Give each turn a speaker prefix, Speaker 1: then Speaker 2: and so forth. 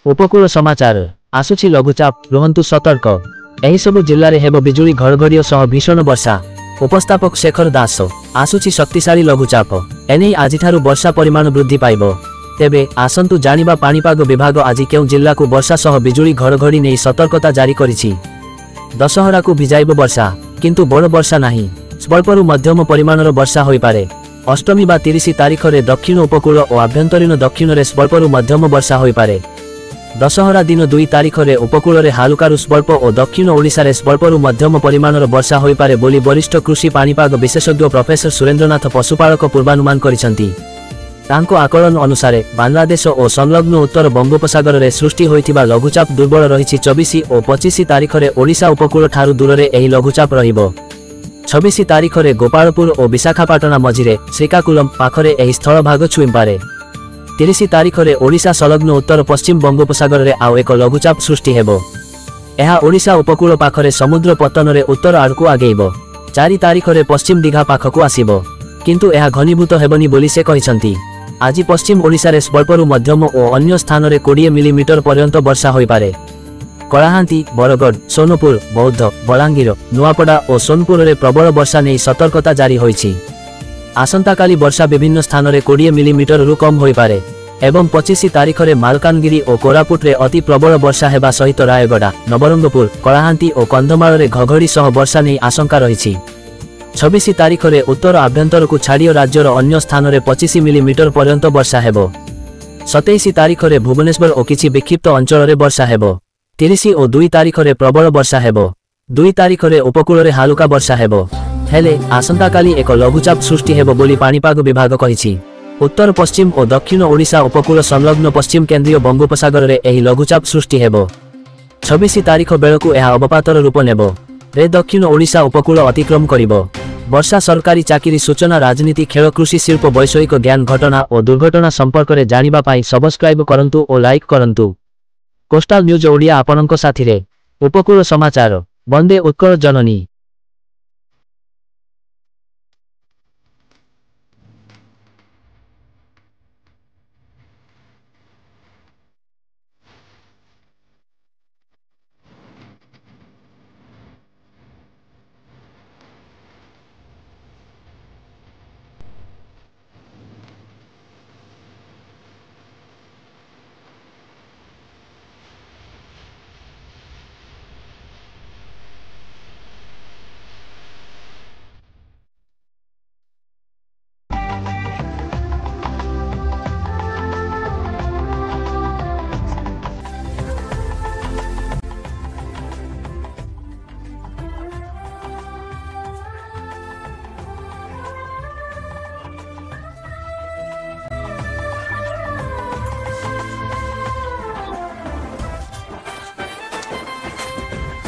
Speaker 1: उपकूल समाचार आसुछि लघुचाप रुहंतु सतर्क। एही सबु जिल्ला रे हेबो बिजुली घड़घड़ियो सह भीषण वर्षा। उपस्थापक शेखर दास। आसुछि शक्तिशाली लघुचाप एनै आजिठारु वर्षा परिमाण वृद्धि पाइबो। तेबे आसंतु जानिबा पाणीपाग विभाग आज केउ जिल्ला को वर्षा सह बिजुली घड़घड़ी नै सतर्कता जारी करिछि। दशहरा को भिजाइबो वर्षा किंतु बड़ वर्षा नाही, स्वल्परु मध्यम परिमाणर वर्षा होई पारे। अष्टमी बा 30 तारिख रे दक्षिण उपकूल और आभ्यंतरीण दक्षिण रे स्वल्परु मध्यम वर्षा होई पारे। दशहरा दिन 2 तारिख रे उपकूल रे हालुकारु स्वल्प और दक्षिण ओडिशा रे स्वल्परु मध्यम परिमाणर वर्षा होई पारे बोली वरिष्ठ कृषि पाणीपाग विशेषज्ञ प्रोफेसर सुरेंद्रनाथ पशुपालक पूर्वानुमान करिसंती। तांको आकलन अनुसार बांग्लादेश और संलग्न उत्तर बंगोपसागर रे सृष्टि होइतिबा लघुचाप दुर्बल रहिछि। 24 और 25 तारिख रे ओडिशा उपकूल ठारु दूर रे एही लघुचाप रहिबो। 26 तारिख रे गोपालपुर और विशाखापाटना मझिरे श्रीकाकुलम पाखरे एही स्थल भाग छुई पारे। 30 तारिख रे ओडिशा संलग्न उत्तर पश्चिम बंगोपसागर रे आउ एक लघुचाप सृष्टि हेबो। एहा ओडिशा उपकूल पाखरे समुद्र पतन रे उत्तर आड़कू आगेइबो। 4 तारिख रे पश्चिम दीघा पाखकू आसीबो किंतु एहा घनीभूत हेबनी बोली से कहिसंती। आज पश्चिम ओडिशा रे स्वल्परु मध्यम और अन्य स्थान रे 20 मिलीमीटर पर्यंत वर्षा होई पारे। कलाहांती, बरगढ़, सोनपुर, बौद्ध, बलांगीर, नुआपड़ा और सोनपुर रे प्रबल वर्षा नै सतर्कता जारी होईछि। आसंताकाली वर्षा विभिन्न स्थान रे 20 मिलीमीटर रु कम होई पारे एवं 25 तारिख रे मालकानगिरी और कोरापुट रे अति प्रबल वर्षा हेबा सहित रायगड़ा, नवरंगपुर, कलाहांती और कंधमाल रे घघड़ी सह वर्षा नै आशंका रहिछि। 26 तारिख रे उत्तर आभ्यंतर को छाड़ियो राज्यर अन्य स्थान रे 25 मिलीमीटर पर्यंत वर्षा हेबो। 27 तारिख रे भुवनेश्वर और किछि विक्षिप्त अंचल रे वर्षा हेबो। 30 और 2 तारिख रे प्रबल वर्षा हेबो। 2 तारिख रे उपकूल रे हालुका वर्षा हेबो। हेले आसंताकाली एक लघुचाप सृष्टि हेबो बोली पाणीपाग विभाग कहिछि। उत्तर पश्चिम और दक्षिण ओडिशा उपकूल संलग्न पश्चिम केंद्रीय बंगोपसागर रे एही लघुचाप सृष्टि हेबो। 26 तारिख बेलकू एहा अवपातर रूप नेबो रे दक्षिण ओडिशा उपकूल अतिक्रम करिबो। वर्षा, सरकारी चाकरी, सूचना, राजनीति, खेल, कृषि, शिल्प, वैषयिक ज्ञान, घटना और दुर्घटना संपर्क रे जानिबा पाई सब्सक्राइब करंतु और लाइक करंतु। कोस्टाल न्यूज ओडिया आपनक साथी रे। उपकूल समाचार। वंदे उत्कल जननी।